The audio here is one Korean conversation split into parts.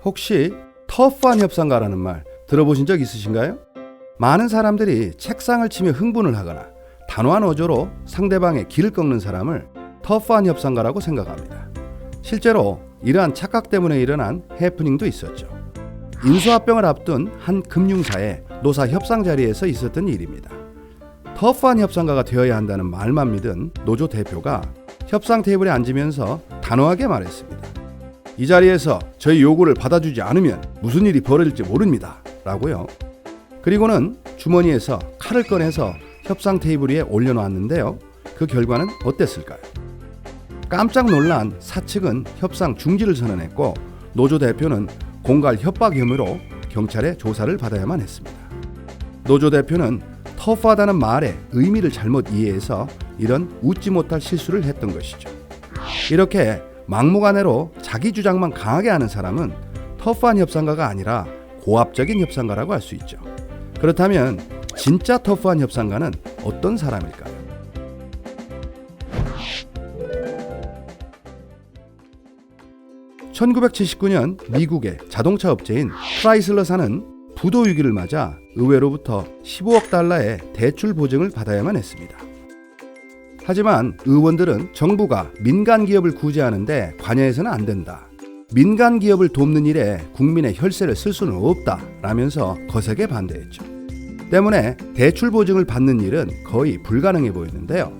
혹시 터프한 협상가라는 말 들어보신 적 있으신가요? 많은 사람들이 책상을 치며 흥분을 하거나 단호한 어조로 상대방의 길을 꺾는 사람을 터프한 협상가라고 생각합니다. 실제로 이러한 착각 때문에 일어난 해프닝도 있었죠. 인수합병을 앞둔 한 금융사의 노사 협상 자리에서 있었던 일입니다. 터프한 협상가가 되어야 한다는 말만 믿은 노조 대표가 협상 테이블에 앉으면서 단호하게 말했습니다. 이 자리에서 저희 요구를 받아주지 않으면 무슨 일이 벌어질지 모릅니다. 라고요. 그리고는 주머니에서 칼을 꺼내서 협상 테이블 위에 올려놓았는데요. 그 결과는 어땠을까요? 깜짝 놀란 사측은 협상 중지를 선언했고 노조 대표는 공갈 협박 혐의로 경찰에 조사를 받아야만 했습니다. 노조 대표는 터프하다는 말의 의미를 잘못 이해해서 이런 웃지 못할 실수를 했던 것이죠. 이렇게 막무가내로 자기 주장만 강하게 하는 사람은 터프한 협상가가 아니라 고압적인 협상가라고 할 수 있죠. 그렇다면 진짜 터프한 협상가는 어떤 사람일까요? (1979년) 미국의 자동차 업체인 크라이슬러사는 부도 위기를 맞아 의회로부터 15억 달러의 대출 보증을 받아야만 했습니다. 하지만 의원들은 정부가 민간 기업을 구제하는데 관여해서는 안 된다. 민간 기업을 돕는 일에 국민의 혈세를 쓸 수는 없다. 라면서 거세게 반대했죠. 때문에 대출 보증을 받는 일은 거의 불가능해 보였는데요.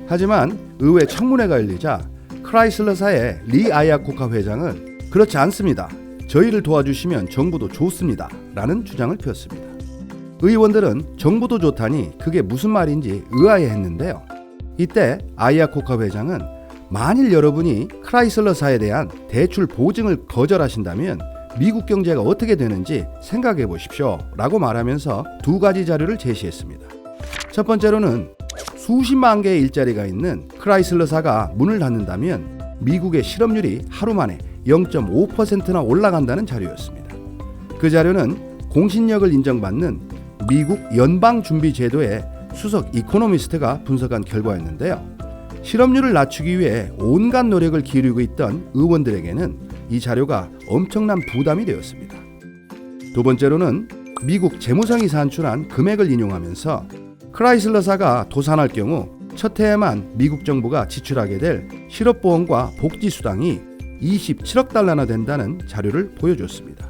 하지만 의회 청문회가 열리자 크라이슬러사의 리 아야코카 회장은 그렇지 않습니다. 저희를 도와주시면 정부도 좋습니다. 라는 주장을 폈습니다. 의원들은 정부도 좋다니 그게 무슨 말인지 의아해했는데요. 이때 아야코카 회장은 만일 여러분이 크라이슬러사에 대한 대출 보증을 거절하신다면 미국 경제가 어떻게 되는지 생각해 보십시오. 라고 말하면서 두 가지 자료를 제시했습니다. 첫 번째로는 수십만 개의 일자리가 있는 크라이슬러사가 문을 닫는다면 미국의 실업률이 하루 만에 0.5%나 올라간다는 자료였습니다. 그 자료는 공신력을 인정받는 미국 연방준비제도의 수석 이코노미스트가 분석한 결과였는데요. 실업률을 낮추기 위해 온갖 노력을 기울이고 있던 의원들에게는 이 자료가 엄청난 부담이 되었습니다. 두 번째로는 미국 재무성이 산출한 금액을 인용하면서 크라이슬러사가 도산할 경우 첫 해에만 미국 정부가 지출하게 될 실업보험과 복지수당이 27억 달러나 된다는 자료를 보여줬습니다.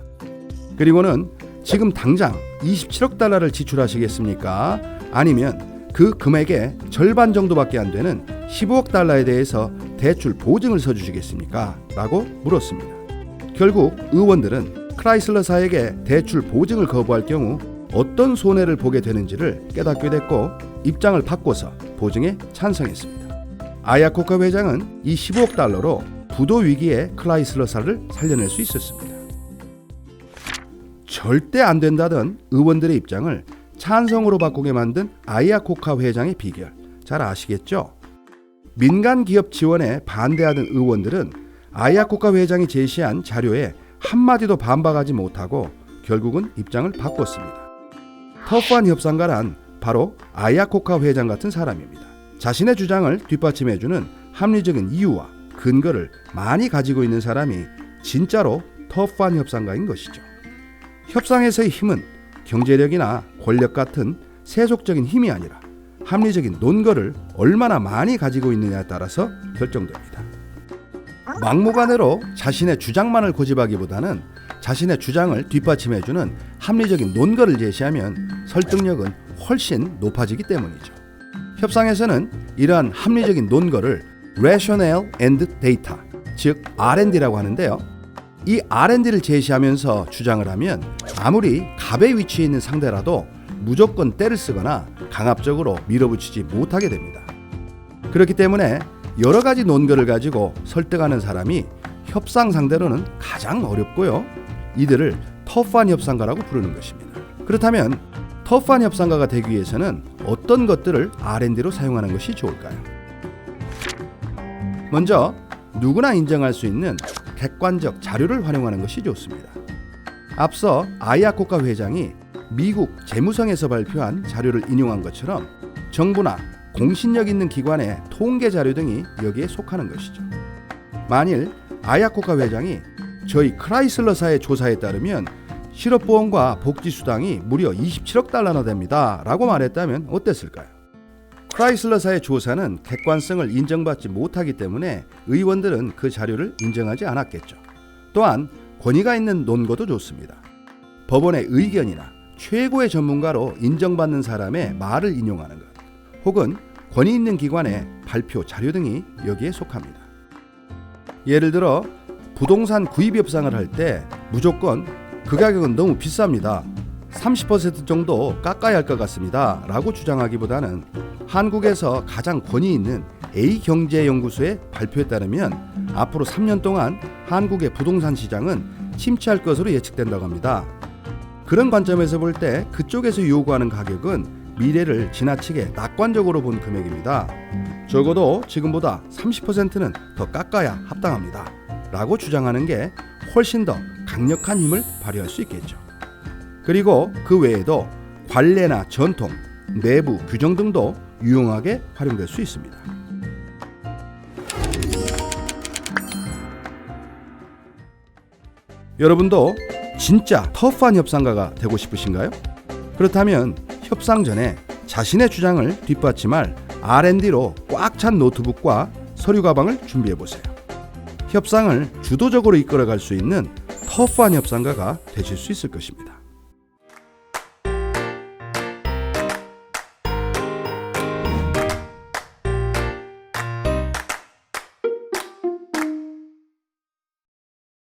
그리고는 지금 당장 27억 달러를 지출하시겠습니까? 아니면 그 금액의 절반 정도밖에 안 되는 15억 달러에 대해서 대출 보증을 서주시겠습니까? 라고 물었습니다. 결국 의원들은 크라이슬러사에게 대출 보증을 거부할 경우 어떤 손해를 보게 되는지를 깨닫게 됐고 입장을 바꿔서 보증에 찬성했습니다. 아야코카 회장은 이 15억 달러로 부도 위기에 크라이슬러사를 살려낼 수 있었습니다. 절대 안 된다던 의원들의 입장을 찬성으로 바꾸게 만든 아야코카 회장의 비결 잘 아시겠죠? 민간 기업 지원에 반대하던 의원들은 아야코카 회장이 제시한 자료에 한마디도 반박하지 못하고 결국은 입장을 바꿨습니다. 터프한 협상가란 바로 아야코카 회장 같은 사람입니다. 자신의 주장을 뒷받침해주는 합리적인 이유와 근거를 많이 가지고 있는 사람이 진짜로 터프한 협상가인 것이죠. 협상에서의 힘은 경제력이나 권력 같은 세속적인 힘이 아니라 합리적인 논거를 얼마나 많이 가지고 있느냐에 따라서 결정됩니다. 막무가내로 자신의 주장만을 고집하기보다는 자신의 주장을 뒷받침해주는 합리적인 논거를 제시하면 설득력은 훨씬 높아지기 때문이죠. 협상에서는 이러한 합리적인 논거를 Rationale and Data, 즉 R&D라고 하는데요. 이 R&D를 제시하면서 주장을 하면 아무리 갑의 위치에 있는 상대라도 무조건 때를 쓰거나 강압적으로 밀어붙이지 못하게 됩니다. 그렇기 때문에 여러 가지 논거를 가지고 설득하는 사람이 협상 상대로는 가장 어렵고요. 이들을 터프한 협상가라고 부르는 것입니다. 그렇다면 터프한 협상가가 되기 위해서는 어떤 것들을 R&D로 사용하는 것이 좋을까요? 먼저 누구나 인정할 수 있는 객관적 자료를 활용하는 것이 좋습니다. 앞서 아야코카 회장이 미국 재무성에서 발표한 자료를 인용한 것처럼 정부나 공신력 있는 기관의 통계 자료 등이 여기에 속하는 것이죠. 만일 아야코카 회장이 저희 크라이슬러사의 조사에 따르면 실업보험과 복지수당이 무려 27억 달러나 됩니다 라고 말했다면 어땠을까요? 크라이슬러사의 조사는 객관성을 인정받지 못하기 때문에 의원들은 그 자료를 인정하지 않았겠죠. 또한 권위가 있는 논거도 좋습니다. 법원의 의견이나 최고의 전문가로 인정받는 사람의 말을 인용하는 것, 혹은 권위 있는 기관의 발표 자료 등이 여기에 속합니다. 예를 들어 부동산 구입 협상을 할 때 무조건 그 가격은 너무 비쌉니다, 30% 정도 깎아야 할 것 같습니다 라고 주장하기보다는 한국에서 가장 권위 있는 A경제연구소의 발표에 따르면 앞으로 3년 동안 한국의 부동산 시장은 침체할 것으로 예측된다고 합니다. 그런 관점에서 볼 때 그쪽에서 요구하는 가격은 미래를 지나치게 낙관적으로 본 금액입니다. 적어도 지금보다 30%는 더 깎아야 합당합니다 라고 주장하는 게 훨씬 더 강력한 힘을 발휘할 수 있겠죠. 그리고 그 외에도 관례나 전통, 내부 규정 등도 유용하게 활용될 수 있습니다. 여러분도 진짜 터프한 협상가가 되고 싶으신가요? 그렇다면 협상 전에 자신의 주장을 뒷받침할 R&D로 꽉 찬 노트북과 서류 가방을 준비해 보세요. 협상을 주도적으로 이끌어갈 수 있는 터프한 협상가가 되실 수 있을 것입니다.